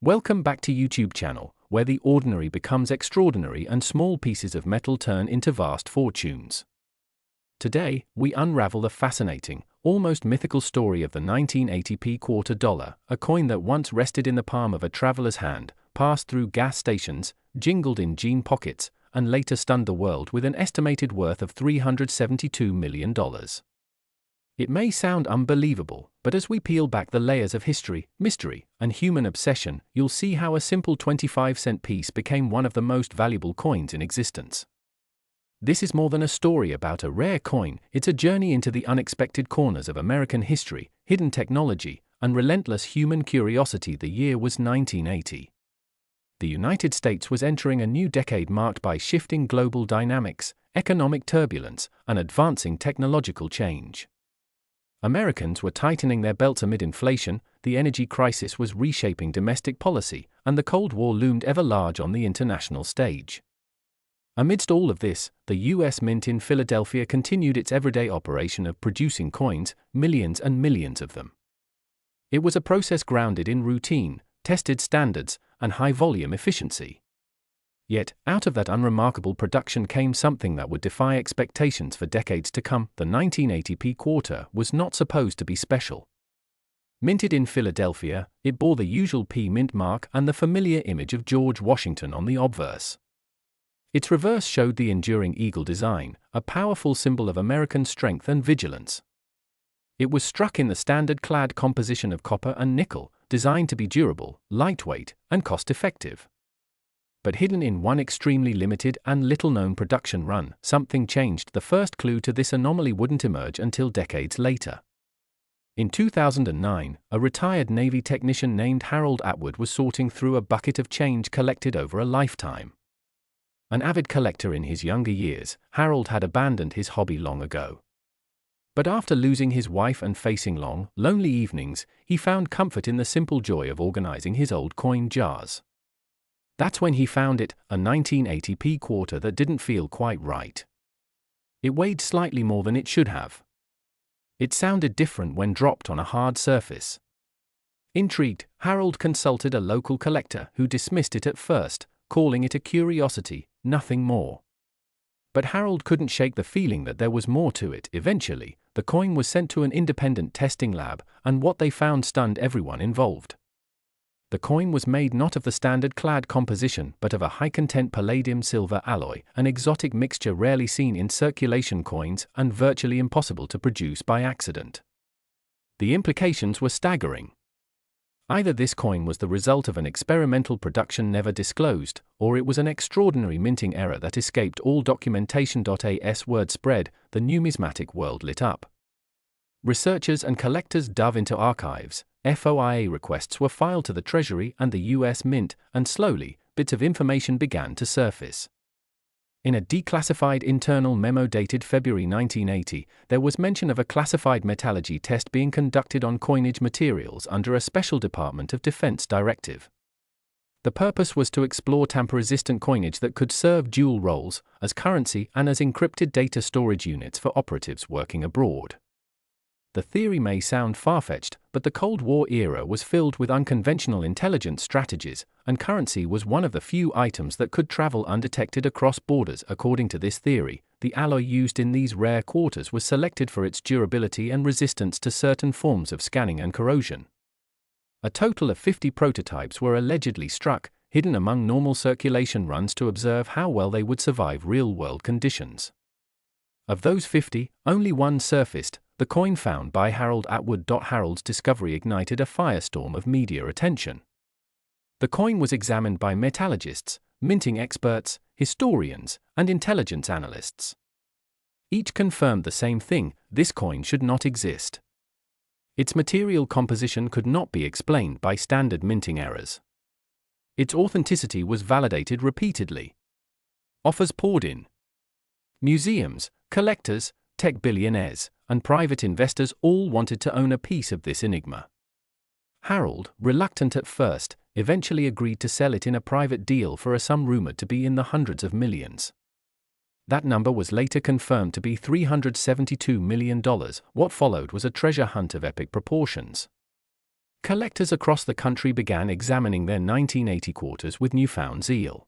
Welcome back to YouTube channel, where the ordinary becomes extraordinary and small pieces of metal turn into vast fortunes. Today, we unravel the fascinating, almost mythical story of the 1980p quarter dollar, a coin that once rested in the palm of a traveler's hand, passed through gas stations, jingled in jean pockets, and later stunned the world with an estimated worth of $372 million. It may sound unbelievable, but as we peel back the layers of history, mystery, and human obsession, you'll see how a simple 25-cent piece became one of the most valuable coins in existence. This is more than a story about a rare coin, it's a journey into the unexpected corners of American history, hidden technology, and relentless human curiosity. The year was 1980. The United States was entering a new decade marked by shifting global dynamics, economic turbulence, and advancing technological change. Americans were tightening their belts amid inflation, the energy crisis was reshaping domestic policy, and the Cold War loomed ever large on the international stage. Amidst all of this, the U.S. Mint in Philadelphia continued its everyday operation of producing coins, millions and millions of them. It was a process grounded in routine, tested standards, and high-volume efficiency. Yet, out of that unremarkable production came something that would defy expectations for decades to come. The 1980p quarter was not supposed to be special. Minted in Philadelphia, it bore the usual P mint mark and the familiar image of George Washington on the obverse. Its reverse showed the enduring eagle design, a powerful symbol of American strength and vigilance. It was struck in the standard-clad composition of copper and nickel, designed to be durable, lightweight, and cost-effective. But hidden in one extremely limited and little-known production run, something changed. The first clue to this anomaly wouldn't emerge until decades later. In 2009, a retired Navy technician named Harold Atwood was sorting through a bucket of change collected over a lifetime. An avid collector in his younger years, Harold had abandoned his hobby long ago. But after losing his wife and facing long, lonely evenings, he found comfort in the simple joy of organizing his old coin jars. That's when he found it, a 1980p quarter that didn't feel quite right. It weighed slightly more than it should have. It sounded different when dropped on a hard surface. Intrigued, Harold consulted a local collector who dismissed it at first, calling it a curiosity, nothing more. But Harold couldn't shake the feeling that there was more to it. Eventually, the coin was sent to an independent testing lab, and what they found stunned everyone involved. The coin was made not of the standard-clad composition but of a high-content palladium-silver alloy, an exotic mixture rarely seen in circulation coins and virtually impossible to produce by accident. The implications were staggering. Either this coin was the result of an experimental production never disclosed, or it was an extraordinary minting error that escaped all documentation. As word spread, the numismatic world lit up. Researchers and collectors dove into archives. FOIA requests were filed to the Treasury and the U.S. Mint, and slowly, bits of information began to surface. In a declassified internal memo dated February 1980, there was mention of a classified metallurgy test being conducted on coinage materials under a special Department of Defense directive. The purpose was to explore tamper-resistant coinage that could serve dual roles, as currency and as encrypted data storage units for operatives working abroad. The theory may sound far-fetched, but the Cold War era was filled with unconventional intelligence strategies, and currency was one of the few items that could travel undetected across borders. According to this theory, the alloy used in these rare quarters was selected for its durability and resistance to certain forms of scanning and corrosion. A total of 50 prototypes were allegedly struck, hidden among normal circulation runs to observe how well they would survive real-world conditions. Of those 50, only one surfaced. The coin found by Harold Atwood. Harold's discovery ignited a firestorm of media attention. The coin was examined by metallurgists, minting experts, historians, and intelligence analysts. Each confirmed the same thing: this coin should not exist. Its material composition could not be explained by standard minting errors. Its authenticity was validated repeatedly. Offers poured in. Museums, collectors, tech billionaires, and private investors all wanted to own a piece of this enigma. Harold, reluctant at first, eventually agreed to sell it in a private deal for a sum rumored to be in the hundreds of millions. That number was later confirmed to be $372 million. What followed was a treasure hunt of epic proportions. Collectors across the country began examining their 1980 quarters with newfound zeal.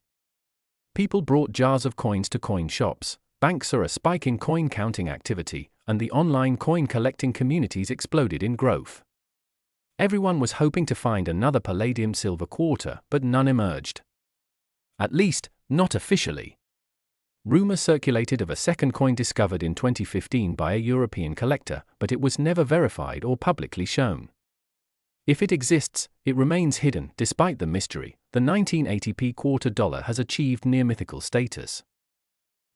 People brought jars of coins to coin shops, banks saw a spike in coin counting activity, and the online coin collecting communities exploded in growth. Everyone was hoping to find another palladium silver quarter, but none emerged. At least, not officially. Rumors circulated of a second coin discovered in 2015 by a European collector, but it was never verified or publicly shown. If it exists, it remains hidden. Despite the mystery, the 1980p quarter dollar has achieved near mythical status.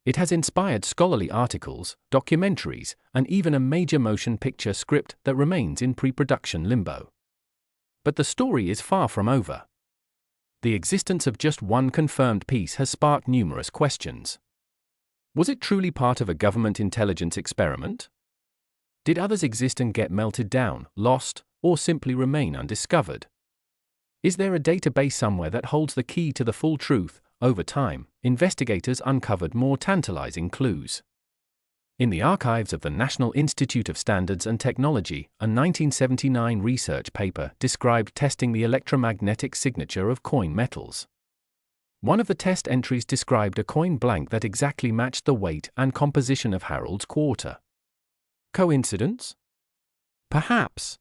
It has inspired scholarly articles, documentaries, and even a major motion picture script that remains in pre-production limbo. But the story is far from over. The existence of just one confirmed piece has sparked numerous questions. Was it truly part of a government intelligence experiment? Did others exist and get melted down, lost, or simply remain undiscovered? Is there a database somewhere that holds the key to the full truth? Over time, investigators uncovered more tantalizing clues. In the archives of the National Institute of Standards and Technology, a 1979 research paper described testing the electromagnetic signature of coin metals. One of the test entries described a coin blank that exactly matched the weight and composition of Harold's quarter. Coincidence? Perhaps.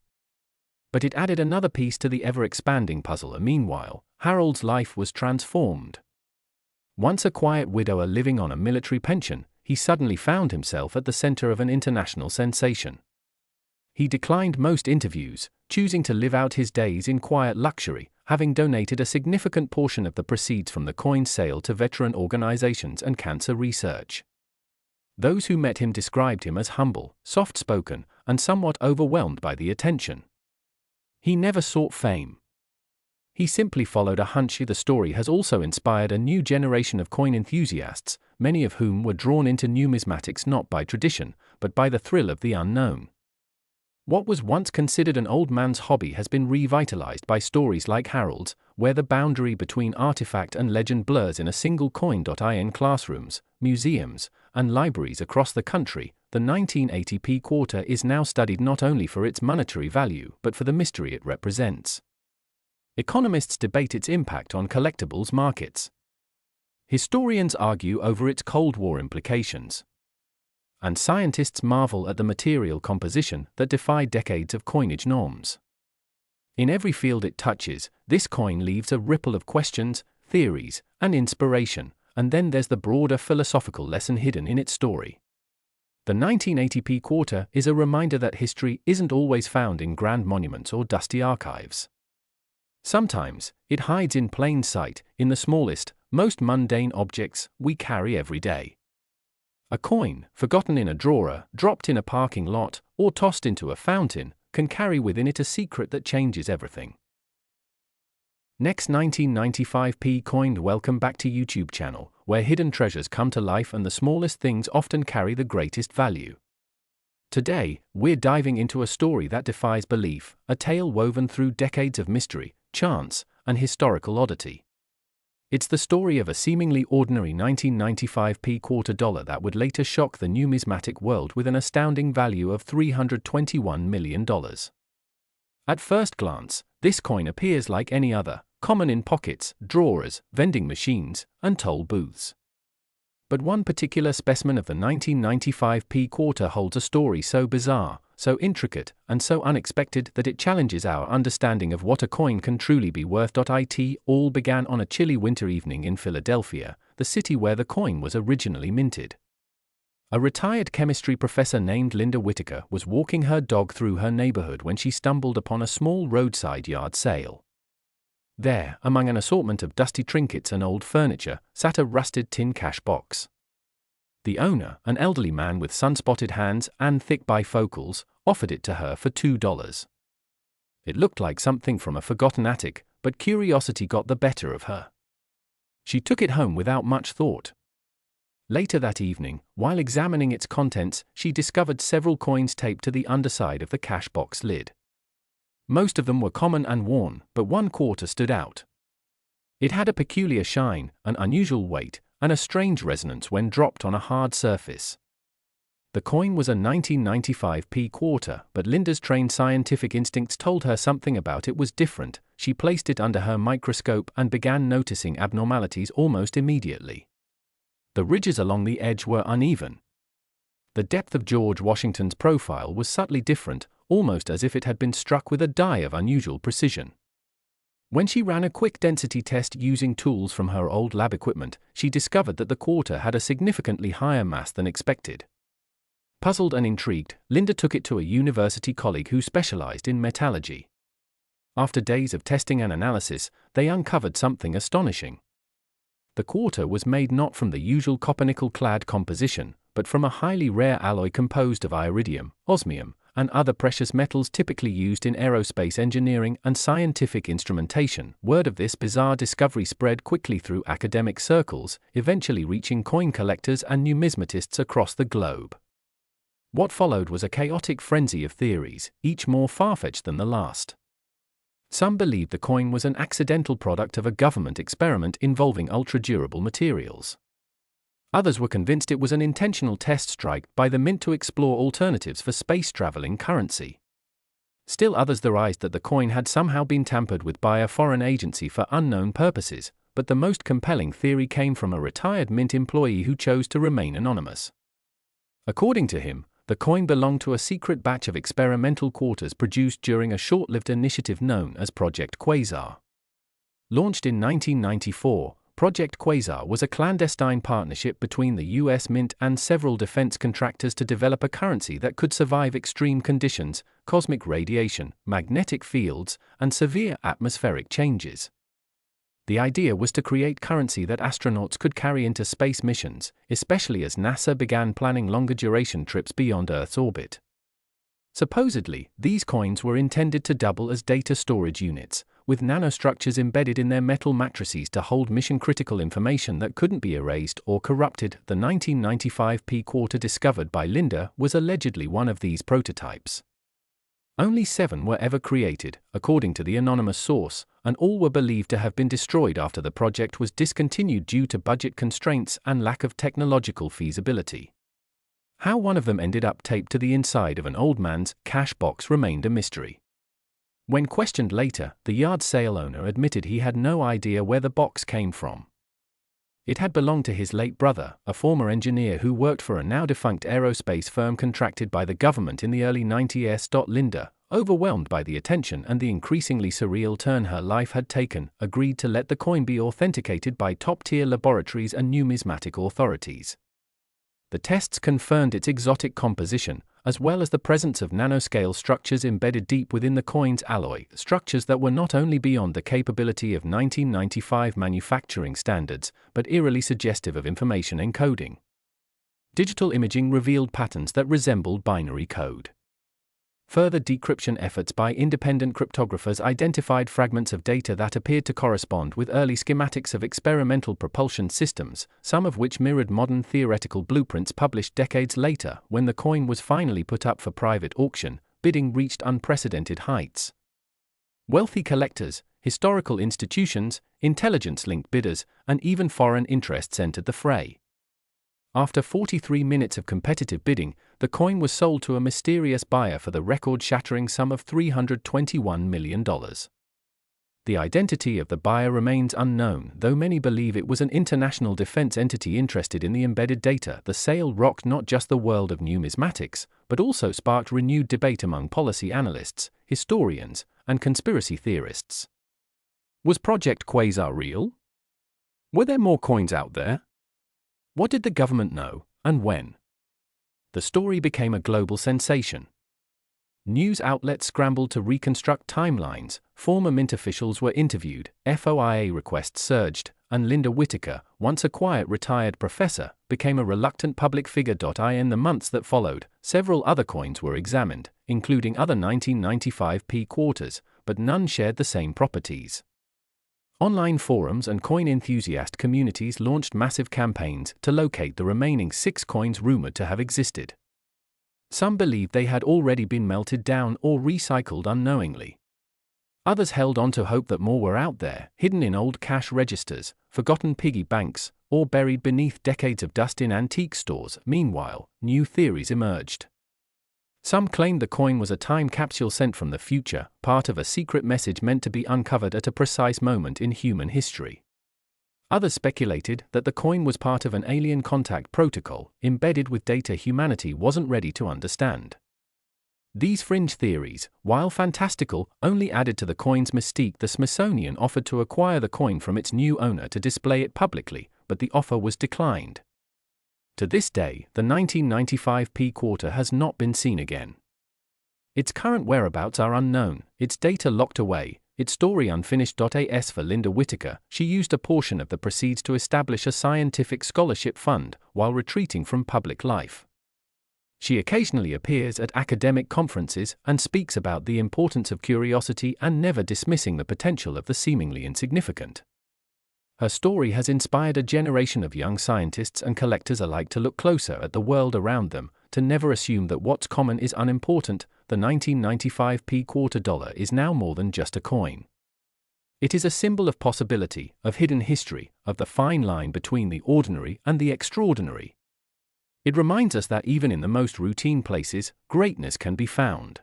But it added another piece to the ever-expanding puzzle. Meanwhile, Harold's life was transformed. Once a quiet widower living on a military pension, he suddenly found himself at the center of an international sensation. He declined most interviews, choosing to live out his days in quiet luxury, having donated a significant portion of the proceeds from the coin sale to veteran organizations and cancer research. Those who met him described him as humble, soft-spoken, and somewhat overwhelmed by the attention. He never sought fame. He simply followed a hunch. The story has also inspired a new generation of coin enthusiasts, many of whom were drawn into numismatics not by tradition, but by the thrill of the unknown. What was once considered an old man's hobby has been revitalized by stories like Harold's, where the boundary between artifact and legend blurs in a single coin. In classrooms, museums, and libraries across the country, the 1980p quarter is now studied not only for its monetary value but for the mystery it represents. Economists debate its impact on collectibles markets. Historians argue over its Cold War implications. And scientists marvel at the material composition that defied decades of coinage norms. In every field it touches, this coin leaves a ripple of questions, theories, and inspiration, and then there's the broader philosophical lesson hidden in its story. The 1980p quarter is a reminder that history isn't always found in grand monuments or dusty archives. Sometimes, it hides in plain sight, in the smallest, most mundane objects we carry every day. A coin, forgotten in a drawer, dropped in a parking lot, or tossed into a fountain, can carry within it a secret that changes everything. Next 1995p coined. Welcome back to YouTube channel, where hidden treasures come to life and the smallest things often carry the greatest value. Today, we're diving into a story that defies belief, a tale woven through decades of mystery, chance, and historical oddity. It's the story of a seemingly ordinary 1995p quarter dollar that would later shock the numismatic world with an astounding value of $321 million. At first glance, this coin appears like any other, common in pockets, drawers, vending machines, and toll booths. But one particular specimen of the 1995p quarter holds a story so bizarre, so intricate, and so unexpected that it challenges our understanding of what a coin can truly be worth. It all began on a chilly winter evening in Philadelphia, the city where the coin was originally minted. A retired chemistry professor named Linda Whitaker was walking her dog through her neighborhood when she stumbled upon a small roadside yard sale. There, among an assortment of dusty trinkets and old furniture, sat a rusted tin cash box. The owner, an elderly man with sun-spotted hands and thick bifocals, offered it to her for $2. It looked like something from a forgotten attic, but curiosity got the better of her. She took it home without much thought. Later that evening, while examining its contents, she discovered several coins taped to the underside of the cash box lid. Most of them were common and worn, but one quarter stood out. It had a peculiar shine, an unusual weight, and a strange resonance when dropped on a hard surface. The coin was a 1995p quarter, but Linda's trained scientific instincts told her something about it was different. She placed it under her microscope and began noticing abnormalities almost immediately. The ridges along the edge were uneven. The depth of George Washington's profile was subtly different, almost as if it had been struck with a die of unusual precision. When she ran a quick density test using tools from her old lab equipment, she discovered that the quarter had a significantly higher mass than expected. Puzzled and intrigued, Linda took it to a university colleague who specialized in metallurgy. After days of testing and analysis, they uncovered something astonishing. The quarter was made not from the usual copper-nickel-clad composition, but from a highly rare alloy composed of iridium, osmium, and other precious metals typically used in aerospace engineering and scientific instrumentation. Word of this bizarre discovery spread quickly through academic circles, eventually reaching coin collectors and numismatists across the globe. What followed was a chaotic frenzy of theories, each more far-fetched than the last. Some believed the coin was an accidental product of a government experiment involving ultra-durable materials. Others were convinced it was an intentional test strike by the Mint to explore alternatives for space-traveling currency. Still others theorized that the coin had somehow been tampered with by a foreign agency for unknown purposes, but the most compelling theory came from a retired Mint employee who chose to remain anonymous. According to him, the coin belonged to a secret batch of experimental quarters produced during a short-lived initiative known as Project Quasar. Launched in 1994, Project Quasar was a clandestine partnership between the U.S. Mint and several defense contractors to develop a currency that could survive extreme conditions, cosmic radiation, magnetic fields, and severe atmospheric changes. The idea was to create currency that astronauts could carry into space missions, especially as NASA began planning longer-duration trips beyond Earth's orbit. Supposedly, these coins were intended to double as data storage units, with nanostructures embedded in their metal matrices to hold mission-critical information that couldn't be erased or corrupted. The 1995p quarter discovered by Linda was allegedly one of these prototypes. Only 7 were ever created, according to the anonymous source, and all were believed to have been destroyed after the project was discontinued due to budget constraints and lack of technological feasibility. How one of them ended up taped to the inside of an old man's cash box remained a mystery. When questioned later, the yard sale owner admitted he had no idea where the box came from. It had belonged to his late brother, a former engineer who worked for a now-defunct aerospace firm contracted by the government in the early 90s. Linda, overwhelmed by the attention and the increasingly surreal turn her life had taken, agreed to let the coin be authenticated by top-tier laboratories and numismatic authorities. The tests confirmed its exotic composition, as well as the presence of nanoscale structures embedded deep within the coin's alloy, structures that were not only beyond the capability of 1995 manufacturing standards, but eerily suggestive of information encoding. Digital imaging revealed patterns that resembled binary code. Further decryption efforts by independent cryptographers identified fragments of data that appeared to correspond with early schematics of experimental propulsion systems, some of which mirrored modern theoretical blueprints published decades later. When the coin was finally put up for private auction, bidding reached unprecedented heights. Wealthy collectors, historical institutions, intelligence-linked bidders, and even foreign interests entered the fray. After 43 minutes of competitive bidding, the coin was sold to a mysterious buyer for the record-shattering sum of $321 million. The identity of the buyer remains unknown, though many believe it was an international defense entity interested in the embedded data. The sale rocked not just the world of numismatics, but also sparked renewed debate among policy analysts, historians, and conspiracy theorists. Was Project Quasar real? Were there more coins out there? What did the government know, and when? The story became a global sensation. News outlets scrambled to reconstruct timelines, former Mint officials were interviewed, FOIA requests surged, and Linda Whitaker, once a quiet retired professor, became a reluctant public figure. In the months that followed, several other coins were examined, including other 1995p quarters, but none shared the same properties. Online forums and coin enthusiast communities launched massive campaigns to locate the remaining 6 coins rumored to have existed. Some believed they had already been melted down or recycled unknowingly. Others held on to hope that more were out there, hidden in old cash registers, forgotten piggy banks, or buried beneath decades of dust in antique stores. Meanwhile, new theories emerged. Some claimed the coin was a time capsule sent from the future, part of a secret message meant to be uncovered at a precise moment in human history. Others speculated that the coin was part of an alien contact protocol, embedded with data humanity wasn't ready to understand. These fringe theories, while fantastical, only added to the coin's mystique. The Smithsonian offered to acquire the coin from its new owner to display it publicly, but the offer was declined. To this day, the 1995 P quarter has not been seen again. Its current whereabouts are unknown, its data locked away, its story unfinished. As for Linda Whittaker, she used a portion of the proceeds to establish a scientific scholarship fund, while retreating from public life. She occasionally appears at academic conferences and speaks about the importance of curiosity and never dismissing the potential of the seemingly insignificant. Her story has inspired a generation of young scientists and collectors alike to look closer at the world around them, to never assume that what's common is unimportant. The 1995 P quarter dollar is now more than just a coin. It is a symbol of possibility, of hidden history, of the fine line between the ordinary and the extraordinary. It reminds us that even in the most routine places, greatness can be found.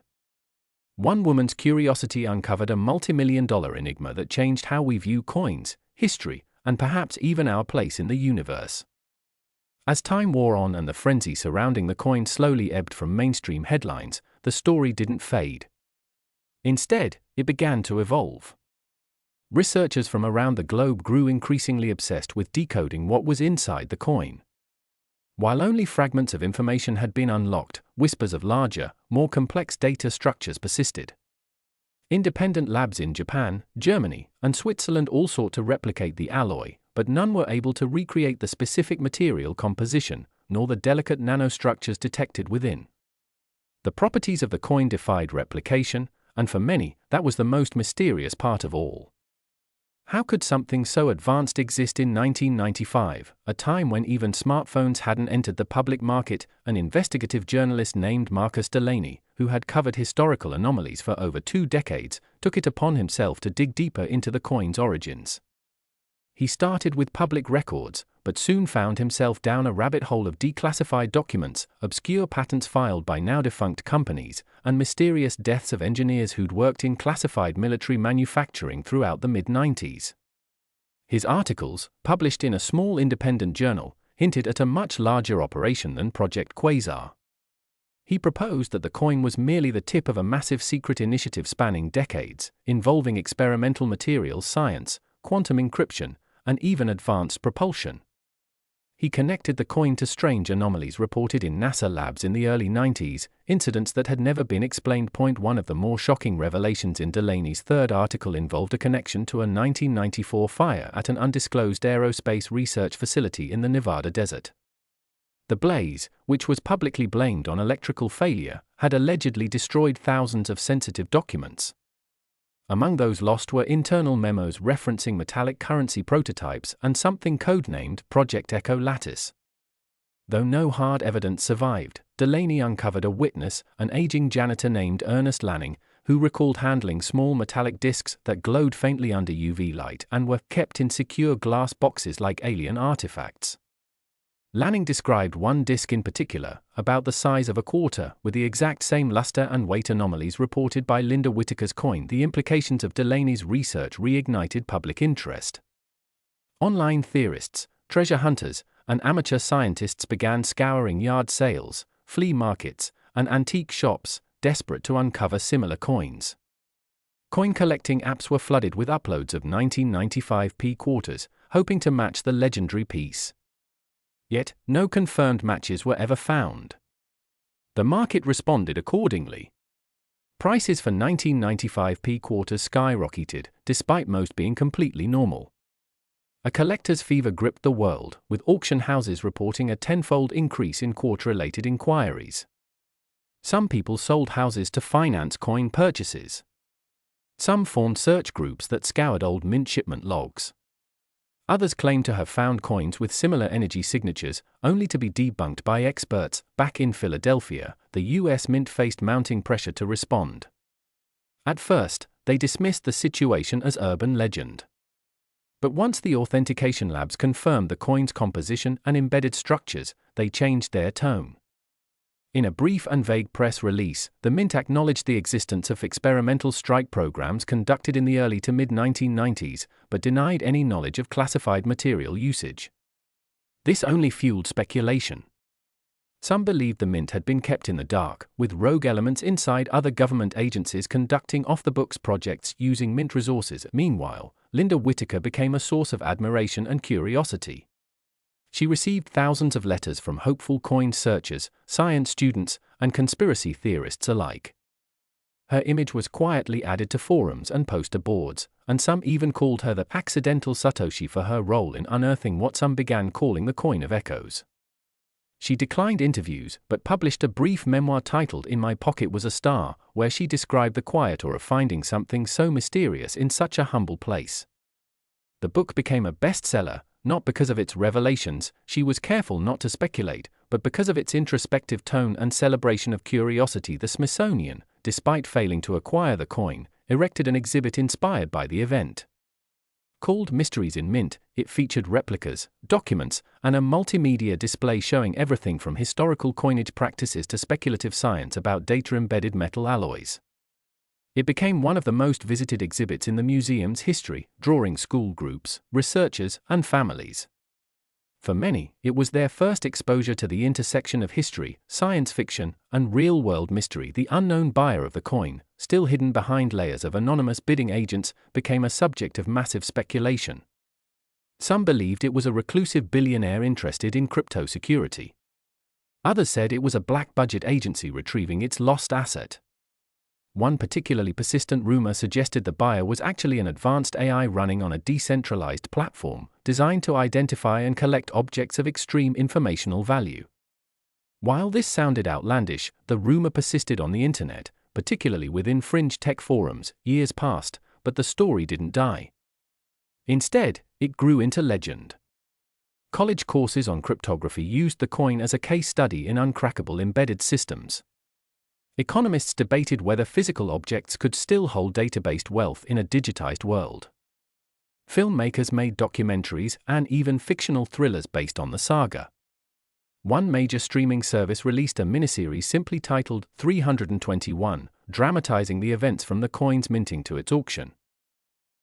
One woman's curiosity uncovered a multi-million-dollar enigma that changed how we view coins, history, and perhaps even our place in the universe. As time wore on and the frenzy surrounding the coin slowly ebbed from mainstream headlines, the story didn't fade. Instead, it began to evolve. Researchers from around the globe grew increasingly obsessed with decoding what was inside the coin. While only fragments of information had been unlocked, whispers of larger, more complex data structures persisted. Independent labs in Japan, Germany, and Switzerland all sought to replicate the alloy, but none were able to recreate the specific material composition, nor the delicate nanostructures detected within. The properties of the coin defied replication, and for many, that was the most mysterious part of all. How could something so advanced exist in 1995, a time when even smartphones hadn't entered the public market? An investigative journalist named Marcus Delaney, who had covered historical anomalies for over 2 decades, took it upon himself to dig deeper into the coin's origins. He started with public records, but soon found himself down a rabbit hole of declassified documents, obscure patents filed by now-defunct companies, and mysterious deaths of engineers who'd worked in classified military manufacturing throughout the mid-90s. His articles, published in a small independent journal, hinted at a much larger operation than Project Quasar. He proposed that the coin was merely the tip of a massive secret initiative spanning decades, involving experimental materials science, quantum encryption, and even advanced propulsion. He connected the coin to strange anomalies reported in NASA labs in the early 90s, incidents that had never been explained. One of the more shocking revelations in Delaney's third article involved a connection to a 1994 fire at an undisclosed aerospace research facility in the Nevada desert. The blaze, which was publicly blamed on electrical failure, had allegedly destroyed thousands of sensitive documents. Among those lost were internal memos referencing metallic currency prototypes and something codenamed Project Echo Lattice. Though no hard evidence survived, Delaney uncovered a witness, an aging janitor named Ernest Lanning, who recalled handling small metallic discs that glowed faintly under UV light and were kept in secure glass boxes like alien artifacts. Lanning described one disc in particular, about the size of a quarter, with the exact same luster and weight anomalies reported by Linda Whittaker's coin. The implications of Delaney's research reignited public interest. Online theorists, treasure hunters, and amateur scientists began scouring yard sales, flea markets, and antique shops, desperate to uncover similar coins. Coin collecting apps were flooded with uploads of 1995 P quarters, hoping to match the legendary piece. Yet, no confirmed matches were ever found. The market responded accordingly. Prices for 1995 P quarters skyrocketed, despite most being completely normal. A collector's fever gripped the world, with auction houses reporting a tenfold increase in quarter-related inquiries. Some people sold houses to finance coin purchases. Some formed search groups that scoured old mint shipment logs. Others claimed to have found coins with similar energy signatures, only to be debunked by experts. Back in Philadelphia, the U.S. Mint faced mounting pressure to respond. At first, they dismissed the situation as urban legend. But once the authentication labs confirmed the coin's composition and embedded structures, they changed their tone. In a brief and vague press release, the Mint acknowledged the existence of experimental strike programs conducted in the early to mid-1990s, but denied any knowledge of classified material usage. This only fueled speculation. Some believed the Mint had been kept in the dark, with rogue elements inside other government agencies conducting off-the-books projects using Mint resources. Meanwhile, Linda Whittaker became a source of admiration and curiosity. She received thousands of letters from hopeful coin searchers, science students, and conspiracy theorists alike. Her image was quietly added to forums and poster boards, and some even called her the accidental Satoshi for her role in unearthing what some began calling the coin of echoes. She declined interviews but published a brief memoir titled In My Pocket Was a Star, where she described the quiet awe of finding something so mysterious in such a humble place. The book became a bestseller, not because of its revelations, she was careful not to speculate, but because of its introspective tone and celebration of curiosity. The Smithsonian, despite failing to acquire the coin, erected an exhibit inspired by the event. Called Mysteries in Mint, it featured replicas, documents, and a multimedia display showing everything from historical coinage practices to speculative science about data-embedded metal alloys. It became one of the most visited exhibits in the museum's history, drawing school groups, researchers, and families. For many, it was their first exposure to the intersection of history, science fiction, and real-world mystery. The unknown buyer of the coin, still hidden behind layers of anonymous bidding agents, became a subject of massive speculation. Some believed it was a reclusive billionaire interested in crypto security. Others said it was a black-budget agency retrieving its lost asset. One particularly persistent rumor suggested the buyer was actually an advanced AI running on a decentralized platform, designed to identify and collect objects of extreme informational value. While this sounded outlandish, the rumor persisted on the internet, particularly within fringe tech forums. Years passed, but the story didn't die. Instead, it grew into legend. College courses on cryptography used the coin as a case study in uncrackable embedded systems. Economists debated whether physical objects could still hold databased wealth in a digitized world. Filmmakers made documentaries and even fictional thrillers based on the saga. One major streaming service released a miniseries simply titled 321, dramatizing the events from the coin's minting to its auction.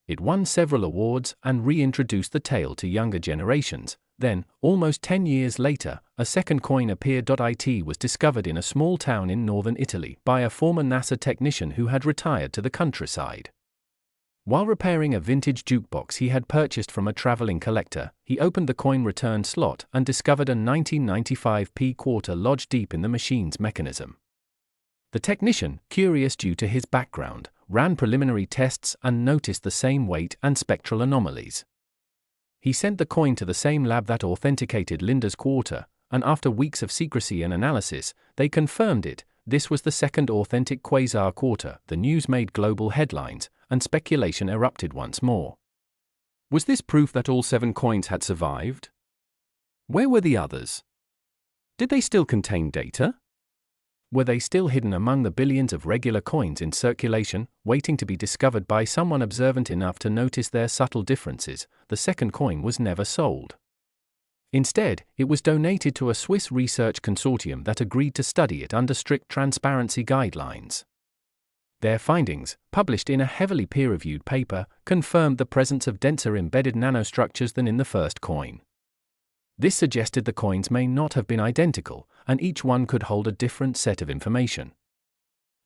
It won several awards and reintroduced the tale to younger generations. Then, almost 10 years later, a second coin appeared. It was discovered in a small town in northern Italy by a former NASA technician who had retired to the countryside. While repairing a vintage jukebox he had purchased from a traveling collector, he opened the coin return slot and discovered a 1995 quarter lodged deep in the machine's mechanism. The technician, curious due to his background, ran preliminary tests and noticed the same weight and spectral anomalies. He sent the coin to the same lab that authenticated Linda's quarter, and after weeks of secrecy and analysis, they confirmed it. This was the second authentic quasar quarter. The news made global headlines, and speculation erupted once more. Was this proof that all 7 coins had survived? Where were the others? Did they still contain data? Were they still hidden among the billions of regular coins in circulation, waiting to be discovered by someone observant enough to notice their subtle differences? The second coin was never sold. Instead, it was donated to a Swiss research consortium that agreed to study it under strict transparency guidelines. Their findings, published in a heavily peer-reviewed paper, confirmed the presence of denser embedded nanostructures than in the first coin. This suggested the coins may not have been identical, and each one could hold a different set of information.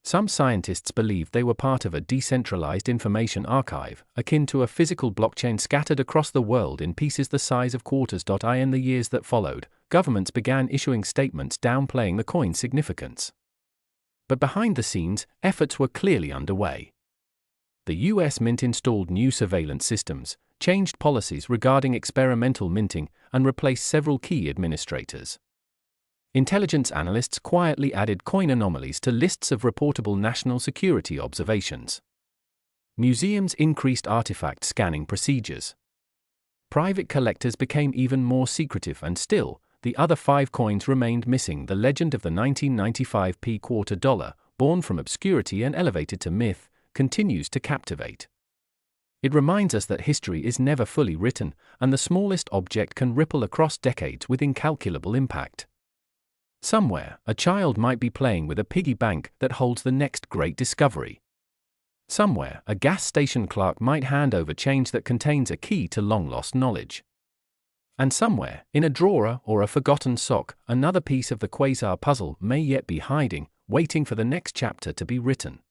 Some scientists believed they were part of a decentralized information archive, akin to a physical blockchain scattered across the world in pieces the size of quarters. In the years that followed, governments began issuing statements downplaying the coin's significance. But behind the scenes, efforts were clearly underway. The US Mint installed new surveillance systems, changed policies regarding experimental minting, and replaced several key administrators. Intelligence analysts quietly added coin anomalies to lists of reportable national security observations. Museums increased artifact scanning procedures. Private collectors became even more secretive, and still, the other 5 coins remained missing. The legend of the 1995 quarter dollar, born from obscurity and elevated to myth, continues to captivate. It reminds us that history is never fully written, and the smallest object can ripple across decades with incalculable impact. Somewhere, a child might be playing with a piggy bank that holds the next great discovery. Somewhere, a gas station clerk might hand over change that contains a key to long-lost knowledge. And somewhere, in a drawer or a forgotten sock, another piece of the quasar puzzle may yet be hiding, waiting for the next chapter to be written.